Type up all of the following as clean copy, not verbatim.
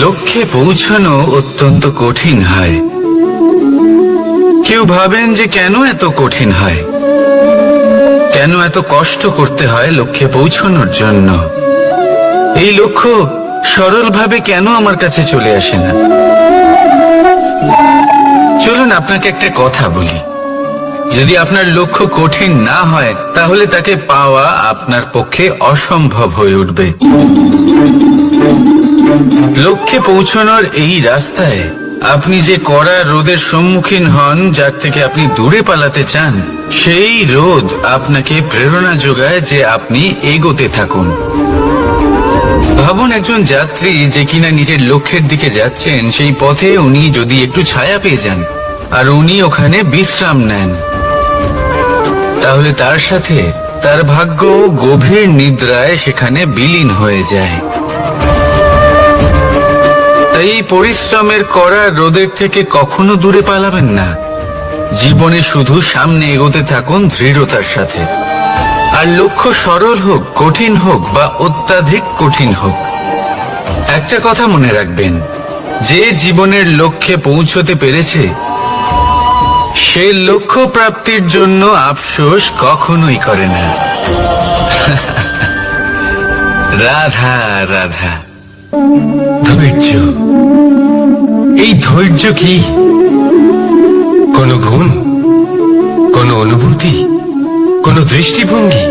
লক্ষ্যে পৌঁছানো অত্যন্ত কঠিন হয়। কেউ ভাবেন যে কেন এত কঠিন হয়, কেন এত কষ্ট করতে হয় লক্ষ্যে পৌঁছানোর জন্য। এই লক্ষ্য সরলভাবে কেন আমার কাছে চলে আসে না। চলুন আপনাকে একটা কথা বলি, যদি আপনার লক্ষ্য কঠিন না হয় তাহলে তাকে পাওয়া আপনার পক্ষে অসম্ভব হয়ে উঠবে। লক্ষ্যে পৌঁছানোর এই রাস্তায় আপনি যে কড়া রোদের সম্মুখীন হন, যার থেকে আপনি দূরে পালাতে চান, সেই রোদ আপনাকে প্রেরণা যোগায় যে আপনি এগোতে থাকুন। ভাবুন একজন যাত্রী যে কিনা নিজের লক্ষ্যের দিকে যাচ্ছেন, সেই পথে উনি যদি একটু ছায়া পেয়ে যান আর উনি ওখানে বিশ্রাম নেন, তাহলে তার সাথে তার ভাগ্য গভীর নিদ্রায় সেখানে বিলীন হয়ে যায়। তাই এই পরিশ্রমের করা রোদের থেকে কখনো দূরে পালাবেন না। জীবনে শুধু সামনে এগোতে থাকুন দৃঢ়তার সাথে। আর লক্ষ্য সরল হোক, কঠিন হোক বা অত্যাধিক কঠিন হোক, একটা কথা মনে রাখবেন, যে জীবনের লক্ষ্যে পৌঁছতে পেরেছে সে লক্ষ্য প্রাপ্তির জন্য আফসোস কখনোই করে না। রাধা রাধা। ধৈর্য, এই ধৈর্য কি কোনো গুণ, কোনো অনুভূতি, কোনো দৃষ্টিভঙ্গি?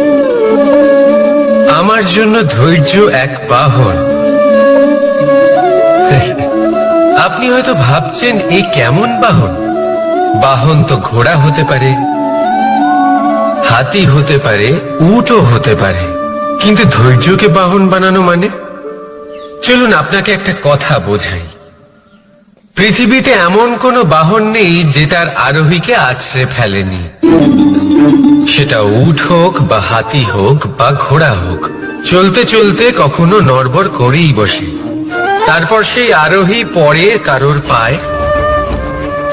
আমার জন্য ধৈর্য এক বাহন। আপনি হয়তো ভাবছেন এই কেমন বাহন? বাহন তো ঘোড়া হতে পারে, হাতি হতে পারে, উটও হতে পারে, কিন্তু ধৈর্যকে বাহন বানানো মানে? চলুন আপনাকে একটা কথা বোঝাই। পৃথিবীতে এমন কোনো বাহন নেই যে তার আরোহীকে আছড়ে ফেলেনি। সেটা উট হোক বা হাতি হোক বা ঘোড়া হোক, চলতে চলতে কখনো নড়বড় করেই বসে। তারপর সেই আরোহী পড়ে কারোর পায়,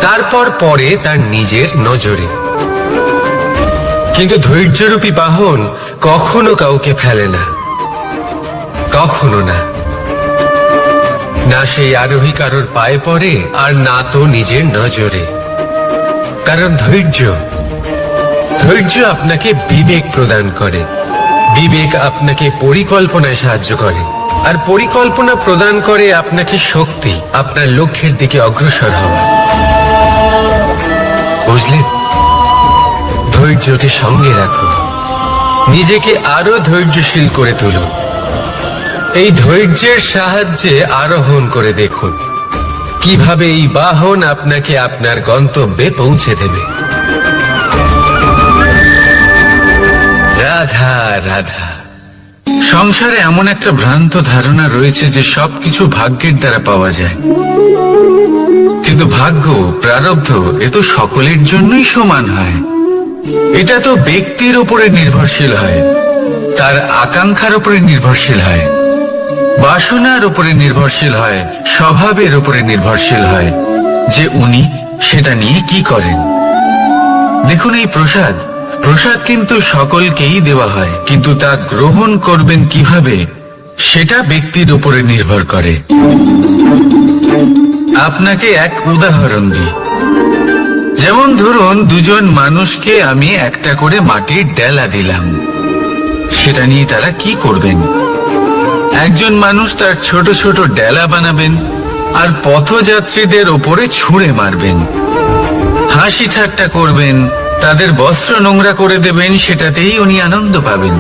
তারপর পড়ে তার নিজের নজরে। কিন্তু ধৈর্যরূপী বাহন কখনো কাউকে ফেলে না, কখনো না। না সেই আরোহী কারোর পায়ে পড়ে আর না তো নিজের নজরে। কারণ ধৈর্য আপনাকে বিবেক প্রদান করে, বিবেক আপনাকে পরিকল্পনায় সাহায্য করে, আর পরিকল্পনা প্রদান করে আপনাকে শক্তি, আপনার লক্ষ্যের দিকে অগ্রসর হওয়া। বুঝলেন? ধৈর্যকে সঙ্গে রাখুন, নিজেকে আরো ধৈর্যশীল করে তুলুন। এই ধৈর্যের সাহায্যে আরোহণ করে দেখুন কিভাবে এই বাহন আপনাকে আপনার গন্তব্যে পৌঁছে দেবে। রাধা রাধা। সংসারে এমন একটা ভ্রান্ত ধারণা রয়েছে যে সবকিছু ভাগ্যের দ্বারা পাওয়া যায়, কিন্তু ভাগ্য, প্রারব্ধ এ তো সকলের জন্যই সমান হয়। এটা তো ব্যক্তির উপরে নির্ভরশীল হয়, তার আকাঙ্ক্ষার উপরে নির্ভরশীল হয়, বাসনার উপরে নির্ভরশীল হয়, স্বভাবের উপরে নির্ভরশীল হয় যে উনি সেটা নিয়ে কি করেন। দেখুন, এই প্রসাদ কিন্তু সকলকেই দেওয়া হয়, কিন্তু তা গ্রহণ করবেন কিভাবে সেটা ব্যক্তির উপরে নির্ভর করে। আপনাকে এক উদাহরণ দিই। যেমন ধরুন, দুজন মানুষকে আমি একটা করে মাটির ডেলা দিলাম, সেটা নিয়ে তারা কি করবেন? একজন মানুষ তার ছোট ছোট ডেলা বানাবেন আর পথযাত্রীদের ওপরে ছুঁড়ে মারবেন, হাসি ঠাট্টা করবেন, তাদের বস্ত্র নোংরা করে দেবেন, সেটাতেই উনি আনন্দ পাবেন।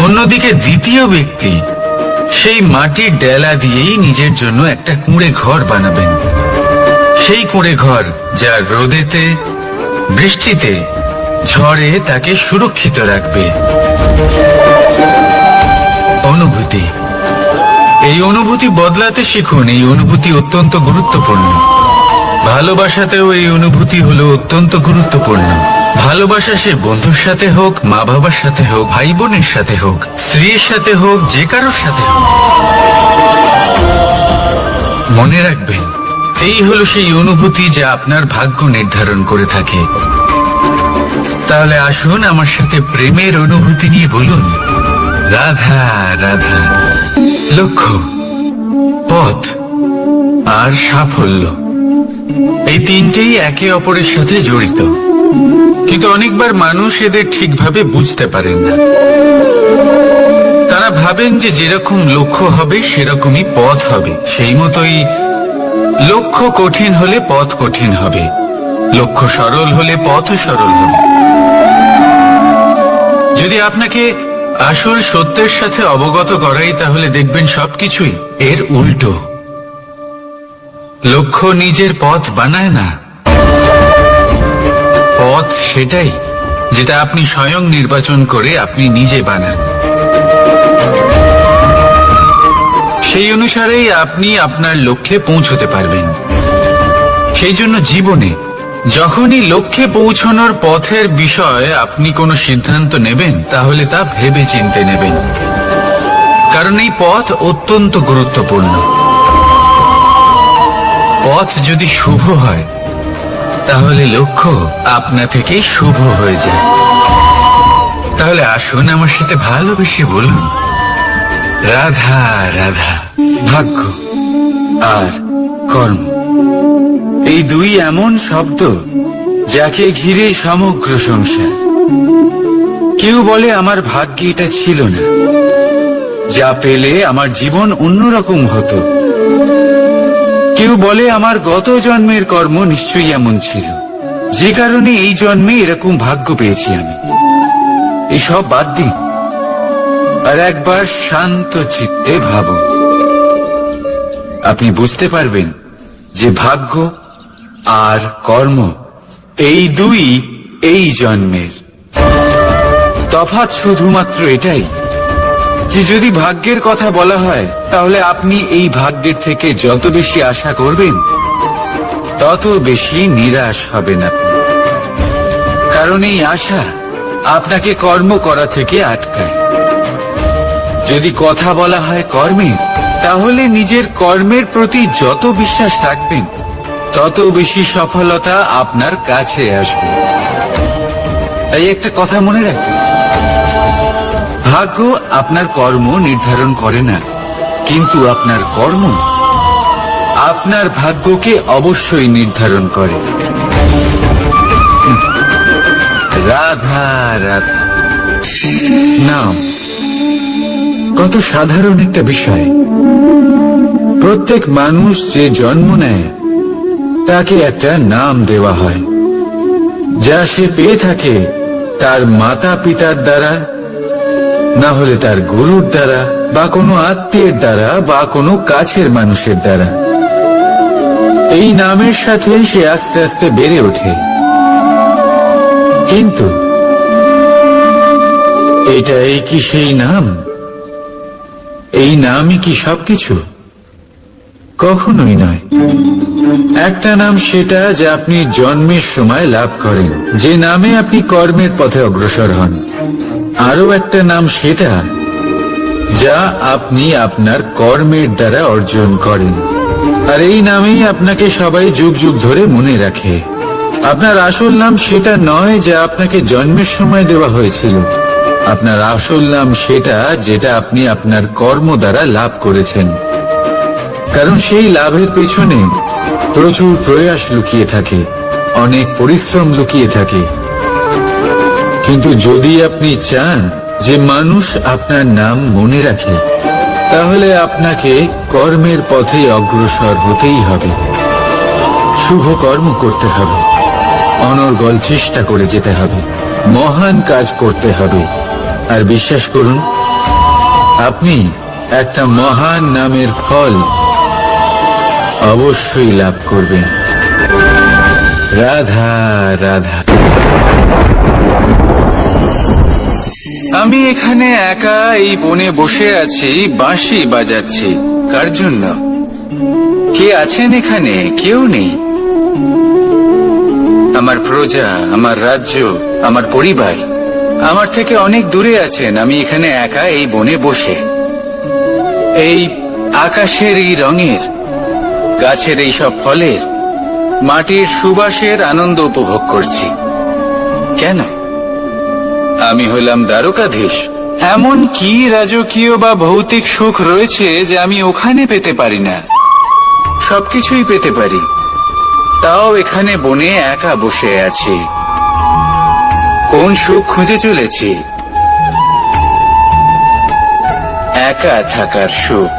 অন্যদিকে দ্বিতীয় ব্যক্তি সেই মাটির ডেলা দিয়েই নিজের জন্য একটা কুঁড়ে ঘর বানাবেন। সেই কুঁড়ে ঘর যা রোদেতে, বৃষ্টিতে, ঝড়ে তাকে সুরক্ষিত রাখবে। অনুভূতি, এই অনুভূতি বদলাতে শিখুন। এই অনুভূতি অত্যন্ত গুরুত্বপূর্ণ। ভালোবাসাতেও এই অনুভূতি হলো অত্যন্ত গুরুত্বপূর্ণ। ভালোবাসা সে বন্ধুর সাথে হোক, মা বাবার সাথে হোক, ভাই বোনের সাথে হোক, স্ত্রীর সাথে হোক, যে কারোর সাথে হোক, মনে রাখবেন এই হলো সেই অনুভূতি যা আপনার ভাগ্য নির্ধারণ করে থাকে। তাহলে আসুন আমার সাথে প্রেমের অনুভূতি নিয়ে বলুন, রাধা রাধা। লক্ষ্য, পথ, আর সাফল্য, এই তিনটেই একে অপরের সাথে জড়িত। কিন্তু অনেকবার মানুষ এদের ঠিকভাবে বুঝতে পারেন না। তারা ভাবেন যে যেরকম লক্ষ্য হবে সেরকমই পথ হবে, সেই মতোই লক্ষ্য কঠিন হলে পথ কঠিন হবে, লক্ষ্য সরল হলে পথও সরল হবে। যদি আপনাকে আসল সত্যের সাথে অবগত করাই, তাহলে দেখবেন সবকিছুই এর উল্টো। লক্ষ্য নিজের পথ বানায় না, পথ সেটাই যেটা আপনি স্বয়ং নির্বাচন করে আপনি নিজে বানান। সেই অনুসারেই আপনি আপনার লক্ষ্যে পৌঁছতে পারবেন। সেই জন্য জীবনে যখনই লক্ষ্যে পৌঁছানোর পথের বিষয়ে আপনি কোনো সিদ্ধান্ত নেবেন, তাহলে তা ভেবে চিন্তে নেবেন, কারণ এই পথ অত্যন্ত গুরুত্বপূর্ণ। পথ যদি শুভ হয়, তাহলে লক্ষ্য আপনা থেকেই শুভ হয়ে যায়। তাহলে আসুন আমার সাথে ভালোবেসে বলুন, রাধা রাধা। ভাগ্য আর কর্ম, এই দুই এমন শব্দ যাকে ঘিরে সমগ্র সংসার। কেউ বলে আমার ভাগ্যে এটা ছিল না, যা পেলে আমার জীবন অন্যরকম হতো। কেউ বলে আমার গত জন্মের কর্ম নিশ্চয়ই এমন ছিল, যে কারণে এই জন্মে এরকম ভাগ্য পেয়েছি আমি। এসব বাদ দিন আর একবার শান্ত চিত্তে ভাবুন। আপনি বুঝতে পারবেন যে ভাগ্য আর কর্ম এই দুই এই জন্মের। তফাৎ শুধুমাত্র এটাই যে যদি ভাগ্যের কথা বলা হয়, তাহলে আপনি এই ভাগ্যের থেকে যত বেশি আশা করবেন, তত বেশি নিরাশ হবেন আপনি। কারণ এই আশা আপনাকে কর্ম করা থেকে আটকায়। যদি কথা বলা হয় কর্মের, তাহলে নিজের কর্মের প্রতি যত বিশ্বাস রাখবেন, তত বেশি সফলতা আপনার কাছে আসবে। তাই একটা কথা মনে রাখবেন, ভাগ্য আপনার কর্ম নির্ধারণ করে না, কিন্তু আপনার কর্ম আপনার ভাগ্যকে অবশ্যই নির্ধারণ করে। রাধা রাধা নাম কত সাধারণ একটা বিষয়। প্রত্যেক মানুষ যে জন্ম নেয়, তাকে একটা নাম দেওয়া হয়, যা সে পেয়ে থাকে তার মাতা পিতার দ্বারা, না হলে তার গুরুর দ্বারা, বা কোনো আত্মীয়ের দ্বারা, বা কোনো কাছের মানুষের দ্বারা। এই নামের সাথে সে আস্তে আস্তে বেড়ে ওঠে। কিন্তু এটাই কি সেই নাম? এই নামই কি সবকিছু? কখনোই নয়। একটা নাম সেটা যা আপনি জন্মের সময় লাভ করেন, যে নামে আপনি কর্মের পথে অগ্রসর হন। আরো একটা নাম সেটা যা আপনি আপনার কর্মের দ্বারা অর্জন করেন। আর এই নামেই আপনাকে সবাই যুগ যুগ ধরে মনে রাখে। আপনার আসল নাম সেটা নয় যা আপনাকে জন্মের সময় দেওয়া হয়েছিল। আপনার আসল নাম সেটা যেটা আপনি আপনার কর্ম দ্বারা লাভ করেছেন। কারণ সেই লাভের পেছনে প্রচুর প্রয়াস লুকিয়ে থাকে, অনেক পরিশ্রম লুকিয়ে থাকে। কিন্তু যদি আপনি চান যে মানুষ আপনার নাম মনে রাখে, তাহলে আপনাকে কর্মের পথে অগ্রসর হতেই হবে। শুভ কর্ম করতে হবে, অনর্গল চেষ্টা করে যেতে হবে, মহান কাজ করতে হবে। আর বিশ্বাস করুন, আপনি একটা মহান নামের ফল অবশ্যই লাভ করবেন। রাধা রাধা। আমি এখানে একা এই বনে বসে আছি, বাঁশি বাজাচ্ছি। কার জন্য? কে আছেন এখানে? কেউ নেই। আমার প্রজা, আমার রাজ্য, আমার পরিবার আমার থেকে অনেক দূরে আছেন। আমি এখানে একা এই বনে বসে এই আকাশের এই রঙের, গাছের এই সব ফলের, মাটির সুবাসের আনন্দ উপভোগ করছি। কেন? আমি হলাম দ্বারকাধীশ। এমন কি রাজকীয় বা ভৌতিক সুখ রয়েছে যে আমি ওখানে পেতে পারি না? সবকিছুই পেতে পারি, তাও এখানে বনে একা বসে আছি। কোন সুখ খুঁজে চলেছি? একা থাকার সুখ।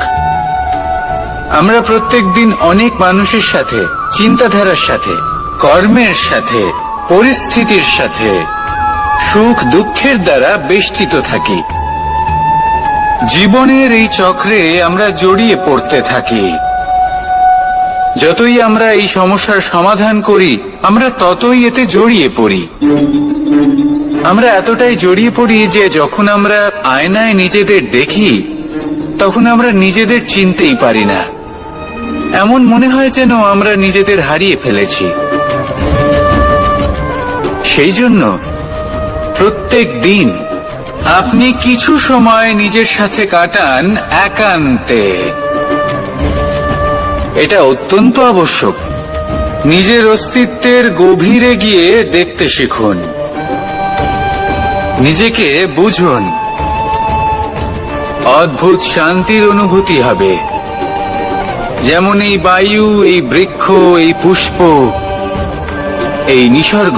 আমরা প্রত্যেকদিন অনেক মানুষের সাথে, চিন্তাধারার সাথে, কর্মের সাথে, পরিস্থিতির সাথে, সুখ দুঃখের দ্বারা বেষ্টিত থাকি। জীবনের এই চক্রে আমরা জড়িয়ে পড়তে থাকি। যতই আমরা এই সমস্যার সমাধান করি, আমরা ততই এতে জড়িয়ে পড়ি। আমরা এতটাই জড়িয়ে পড়ি যে যখন আমরা আয়নায় নিজেদের দেখি, তখন আমরা নিজেদের চিনতেই পারি না। এমন মনে হয় যেন আমরা নিজেদের হারিয়ে ফেলেছি। সেই জন্য প্রত্যেক দিন আপনি কিছু সময় নিজের সাথে কাটান একান্তে। এটা অত্যন্ত আবশ্যক। নিজের অস্তিত্বের গভীরে গিয়ে দেখতে শিখুন, নিজেকে বুঝুন। অদ্ভুত শান্তির অনুভূতি হবে। যেমন এই বায়ু, এই বৃক্ষ, এই পুষ্প, এই নিসর্গ,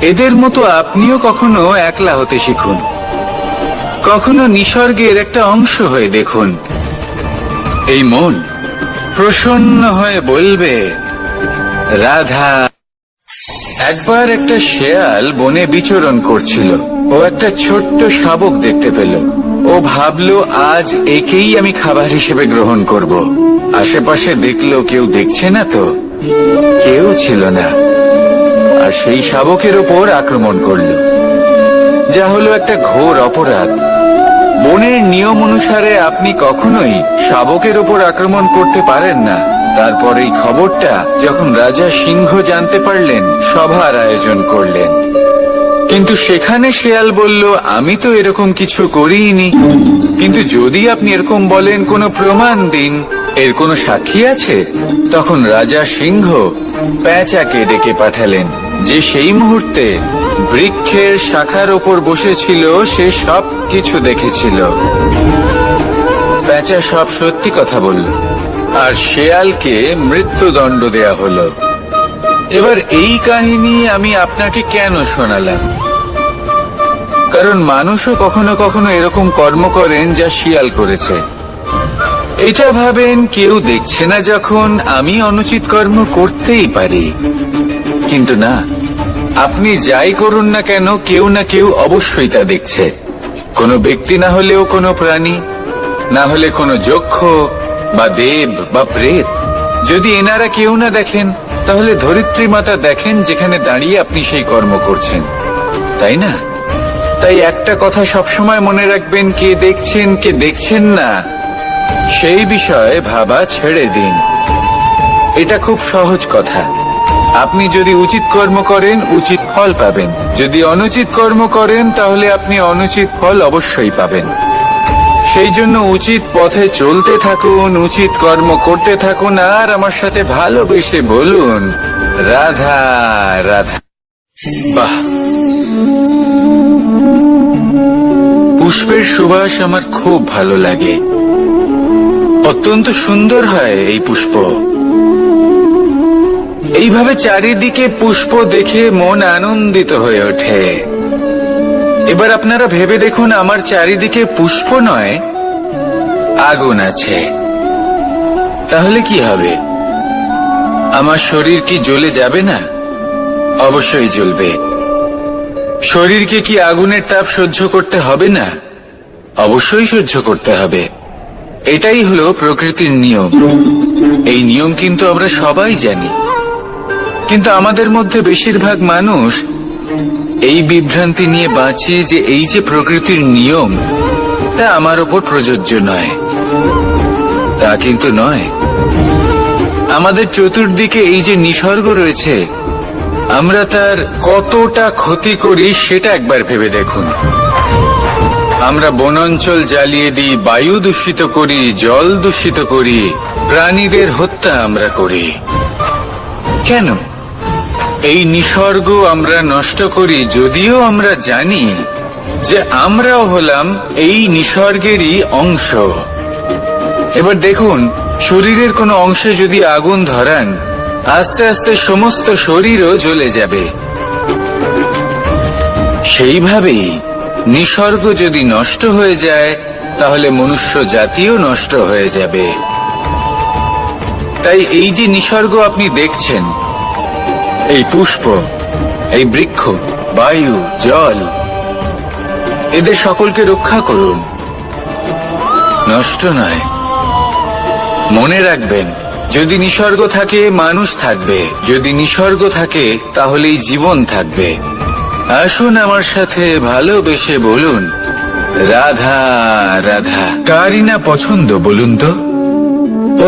এদের মতো আপনিও কখনো একলা হতে শিখুন। কখনো নিসর্গের একটা অংশ হয়ে দেখুন। এই মন প্রসন্ন হয়ে বলবে, রাধা। একবার একটা শেয়াল বনে বিচরণ করছিল। ও একটা ছোট্ট শাবক দেখতে পেল। ও ভাবলো, আজ একেই আমি খাবার হিসেবে গ্রহণ করব। আশেপাশে দেখলো, কেউ দেখছে না তো? কেউ ছিল না। আর সেই শাবকের ওপর আক্রমণ করল, যা হলো একটা ঘোর অপরাধ। বনের নিয়ম অনুসারে আপনি কখনোই শাবকের ওপর আক্রমণ করতে পারেন না। তারপর এই খবরটা যখন রাজা সিংহ জানতে পারলেন, সভার আয়োজন করলেন। কিন্তু সেখানে শেয়াল বলল, আমি তো এরকম কিছু করিনি। কিন্তু যদি আপনি এরকম বলেন, কোনো প্রমাণ দিন, এর কোনো সাক্ষী আছে? তখন রাজা সিংহ পেঁচাকে ডেকে পাঠালেন, যে সেই মুহূর্তে বৃক্ষের শাখার ওপর বসেছিল। সে সব কিছু দেখেছিল। পেঁচা সব সত্যি কথা বলল, আর শেয়ালকে মৃত্যুদণ্ড দেয়া হলো। এবার এই কাহিনী আমি আপনাকে কেন শোনালাম? কারণ মানুষও কখনো কখনো এরকম কর্ম করেন যা শিয়াল করেছে। এটা ভাবেন, কেউ দেখছে না যখন, আমি অনুচিত কর্ম করতেই পারি। কিন্তু না, আপনি যাই করুন না কেন, কেউ না কেউ অবশ্যই তা দেখছে। কোনো ব্যক্তি না হলেও কোনো প্রাণী, না হলে কোনো যক্ষ বা দেব বা প্রেত। যদি এনারা কেউ না দেখেন, তাহলে ধরিত্রী মাতা দেখেন, যেখানে দাঁড়িয়ে আপনি সেই কর্ম করছেন, তাই না? তাই একটা কথা সবসময় মনে রাখবেন, কে দেখছেন কে দেখছেন না, সেই বিষয়ে ভাবা ছেড়ে দিন। এটা খুব সহজ কথা। আপনি যদি উচিত কর্ম করেন, উচিত ফল পাবেন। যদি অনুচিত কর্ম করেন, তাহলে আপনি অনুচিত ফল অবশ্যই পাবেন। সেই জন্য উচিত পথে চলতে থাকুন, উচিত কর্ম করতে থাকুন, আর আমার সাথে ভালোবেসে বলুন, রাধা রাধা। বাহ! পুষ্পের সুবাস আমার খুব ভালো লাগে। অত্যন্ত সুন্দর হয় এই পুষ্প। এইভাবে চারিদিকে পুষ্প দেখে মন আনন্দিত হয়ে ওঠে। এবার আপনারা ভেবে দেখুন, আমার চারিদিকে পুষ্প নয়, আগুন আছে। তাহলে কি হবে? আমার শরীর কি জ্বলে যাবে না? অবশ্যই জ্বলবে। শরীরকে কি আগুনের তাপ সহ্য করতে হবে না? অবশ্যই সহ্য করতে হবে। এটাই হলো প্রকৃতির নিয়ম। এই নিয়ম কিন্তু আমরা সবাই জানি, কিন্তু আমাদের মধ্যে বেশিরভাগ মানুষ এই বিভ্রান্তি নিয়ে বাঁচি যে এই যে প্রকৃতির নিয়ম, তা আমার ওপর প্রযোজ্য নয়। তা কিন্তু নয়। আমাদের চতুর্দিকে এই যে নিসর্গ রয়েছে, আমরা তার কতটা ক্ষতি করি সেটা একবার ভেবে দেখুন। আমরা বনাঞ্চল জ্বালিয়ে দিই, বায়ু দূষিত করি, জল দূষিত করি, প্রাণীদের হত্যা আমরা করি। কেন? এই নিসর্গ আমরা নষ্ট করি, যদিও আমরা জানি যে আমরাও হলাম এই নিসর্গেরই অংশ। এবার দেখুন, শরীরের কোনো অংশে যদি আগুন ধরান, আস্তে আস্তে সমস্ত শরীরও জ্বলে যাবে। সেইভাবেই নিসর্গ যদি নষ্ট হয়ে যায়, তাহলে মনুষ্য জাতিও নষ্ট হয়ে যাবে। তাই এই যে নিসর্গ আপনি দেখছেন, এই পুষ্প, এই বৃক্ষ, বায়ু, জল, এদের সকলকে রক্ষা করুন, নষ্ট নয়। মনে রাখবেন, যদি নিসর্গ থাকে মানুষ থাকবে, যদি নিসর্গ থাকে তাহলেই জীবন থাকবে। আসুন আমার সাথে ভালোবেসে বলুন, রাধা রাধা। কারই না পছন্দ বলুন তো?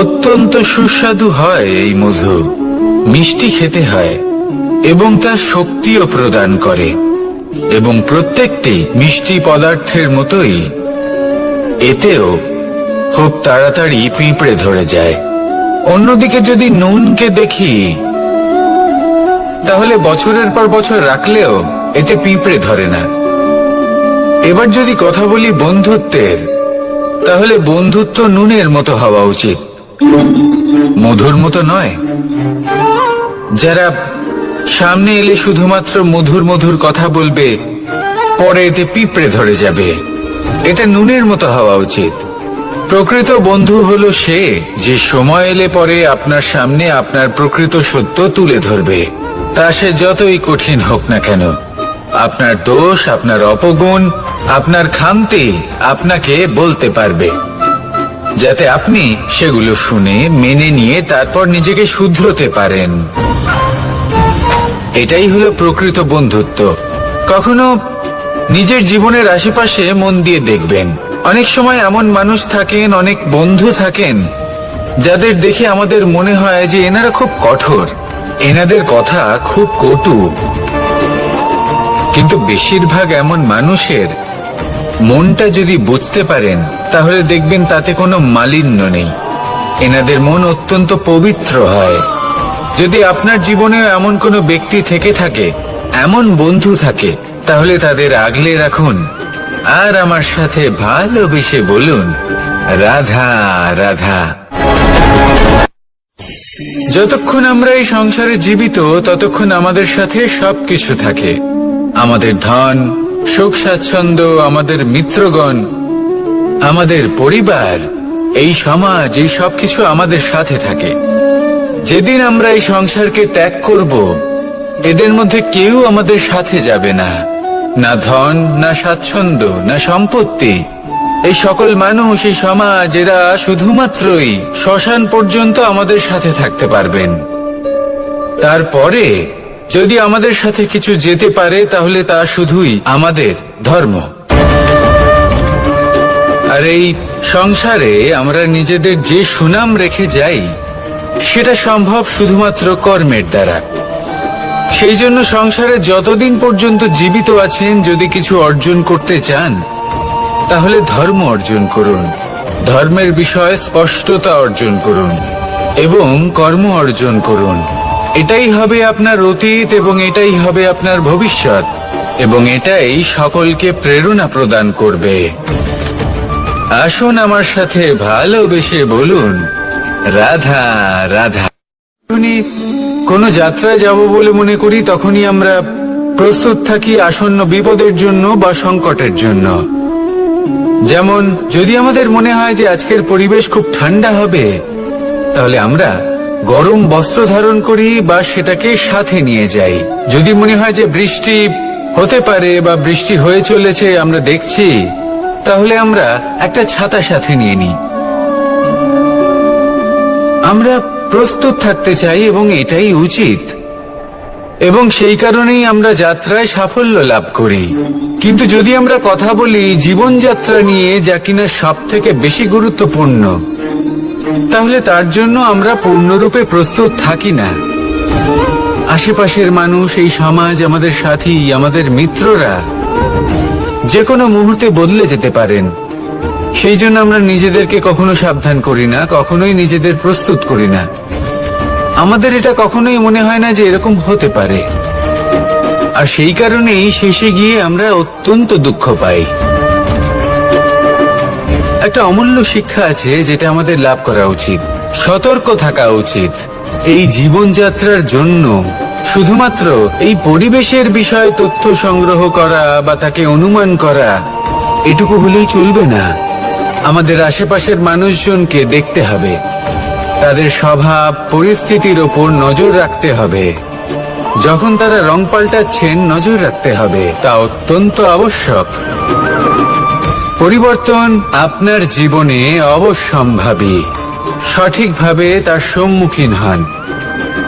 অত্যন্ত সুস্বাদু হয় এই মধু, মিষ্টি খেতে হয় এবং তা শক্তিও প্রদান করে, এবং প্রত্যেকটি মিষ্টি পদার্থের মতোই এতেও খুব তাড়াতাড়ি পিঁপড়ে ধরে যায়। অন্যদিকে যদি নুনকে দেখি, তাহলে বছরের পর বছর রাখলেও এতে পিঁপড়ে ধরে না। এবার যদি কথা বলি বন্ধুত্বের, তাহলে বন্ধুত্ব নুনের মতো হওয়া উচিত, মধুর মতো নয়। যারা সামনে এলে শুধুমাত্র মধুর মধুর কথা বলবে, পরে এতে পিঁপড়ে ধরে যাবে, এটা নুনের মতো হওয়া উচিত। প্রকৃত বন্ধু হলো সে, যে সময় এলে পরে আপনার সামনে আপনার প্রকৃত সত্য তুলে ধরবে, তা সে যতই কঠিন হোক না কেন। আপনার দোষ, আপনার অপগুণ, আপনার খামতি আপনাকে বলতে পারবে, যাতে আপনি সেগুলো শুনে মেনে নিয়ে তারপর নিজেকে শুধরোতে পারেন। এটাই হলো প্রকৃত বন্ধুত্ব। কখনো নিজের জীবনের আশেপাশে মন দিয়ে দেখবেন, অনেক সময় এমন মানুষ থাকেন, অনেক বন্ধু থাকেন, যাদের দেখে আমাদের মনে হয় যে এনারা খুব কঠোর, এনাদের কথা খুব কটু। কিন্তু বেশিরভাগ এমন মানুষের মনটা যদি বুঝতে পারেন, তাহলে দেখবেন তাতে কোনো মালিন্য নেই, এনাদের মন অত্যন্ত পবিত্র হয়। যদি আপনার জীবনে এমন কোনো ব্যক্তি থেকে থাকে, এমন বন্ধু থাকে, তাহলে তাদের আগলে রাখুন আর আমার সাথে ভালোবেসে বলুন, রাধা রাধা। যতক্ষণ আমরা এই সংসারে জীবিত, ততক্ষণ আমাদের সাথে সবকিছু থাকে, আমাদের ধন, সুখ স্বাচ্ছন্দ্য, আমাদের মিত্রগণ, আমাদের পরিবার, এই সমাজ, এই সবকিছু আমাদের সাথে থাকে। যেদিন আমরা এই সংসারকে ত্যাগ করব, এদের মধ্যে কেউ আমাদের সাথে যাবে না, না ধন, না স্বাচ্ছন্দ্য, না সম্পত্তি। এই সকল মানুষ, এই সমাজ, এরা শুধুমাত্রই শ্মশান পর্যন্ত আমাদের সাথে থাকতে পারবেন। তারপরে যদি আমাদের সাথে কিছু যেতে পারে, তাহলে তা শুধুই আমাদের ধর্ম। আর এই সংসারে আমরা নিজেদের যে সুনাম রেখে যাই, সেটা সম্ভব শুধুমাত্র কর্মের দ্বারা। সেই জন্য সংসারে যতদিন পর্যন্ত জীবিত আছেন, যদি কিছু অর্জন করতে চান, তাহলে ধর্ম অর্জন করুন, ধর্মের বিষয়ে স্পষ্টতা অর্জন করুন এবং কর্ম অর্জন করুন। এটাই হবে আপনার অতীত এবং এটাই হবে আপনার ভবিষ্যৎ, এবং এটাই সকলকে প্রেরণা প্রদান করবে। আসুন আমার সাথে ভালোবেসে বলুন, রাধা রাধা। কোনো যাত্রায় যাব বলে মনে করি, তখনই আমরা প্রস্তুত থাকি আসন্ন বিপদের জন্য বা সংকটের জন্য। যেমন যদি আমাদের মনে হয় যে আজকের পরিবেশ খুব ঠান্ডা হবে, তাহলে আমরা গরম বস্ত্র ধারণ করি বা সেটাকে সাথে নিয়ে যাই। যদি মনে হয় যে বৃষ্টি হতে পারে বা বৃষ্টি হয়ে চলেছে, আমরা দেখছি, তাহলে আমরা একটা ছাতা সাথে নিয়ে নিই। আমরা প্রস্তুত থাকতে চাই এবং এটাই উচিত, এবং সেই কারণেই আমরা যাত্রায় সাফল্য লাভ করি। কিন্তু যদি আমরা কথা বলি জীবনযাত্রা নিয়ে, যা কিনা সব থেকে বেশি গুরুত্বপূর্ণ, তাহলে তার জন্য আমরা পূর্ণরূপে প্রস্তুত থাকি না। আশেপাশের মানুষ, এই সমাজ, আমাদের সাথী, আমাদের মিত্ররা যে কোনো মুহূর্তে বদলে যেতে পারেন। সেই জন্য আমরা নিজেদেরকে কখনো সাবধান করি না, কখনোই নিজেদের প্রস্তুত করি না। আমাদের এটা কখনোই মনে হয় না যে এরকম হতে পারে, আর সেই কারণেই শেষে গিয়ে আমরা অত্যন্ত দুঃখ পাই। একটা অমূল্য শিক্ষা আছে যেটা আমাদের লাভ করা উচিত। সতর্ক থাকা উচিত। এই জীবনযাত্রার জন্য শুধুমাত্র এই পরিবেশের বিষয়ে তথ্য সংগ্রহ করা বা তাকে অনুমান করা এটুকু হলেই চলবে না। আমাদের আশেপাশের মানুষজনকে দেখতে হবে, তাদের স্বভাব পরিস্থিতির ওপর নজর রাখতে হবে। যখন তারা রং পাল্টাচ্ছেন নজর রাখতে হবে, তা অত্যন্ত আবশ্যক। পরিবর্তন আপনার জীবনে অবশ্যম্ভাবী, সঠিকভাবে তার সম্মুখীন হন।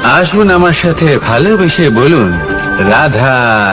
আসুন আমার সাথে ভালোবেসে বলুন, রাধা।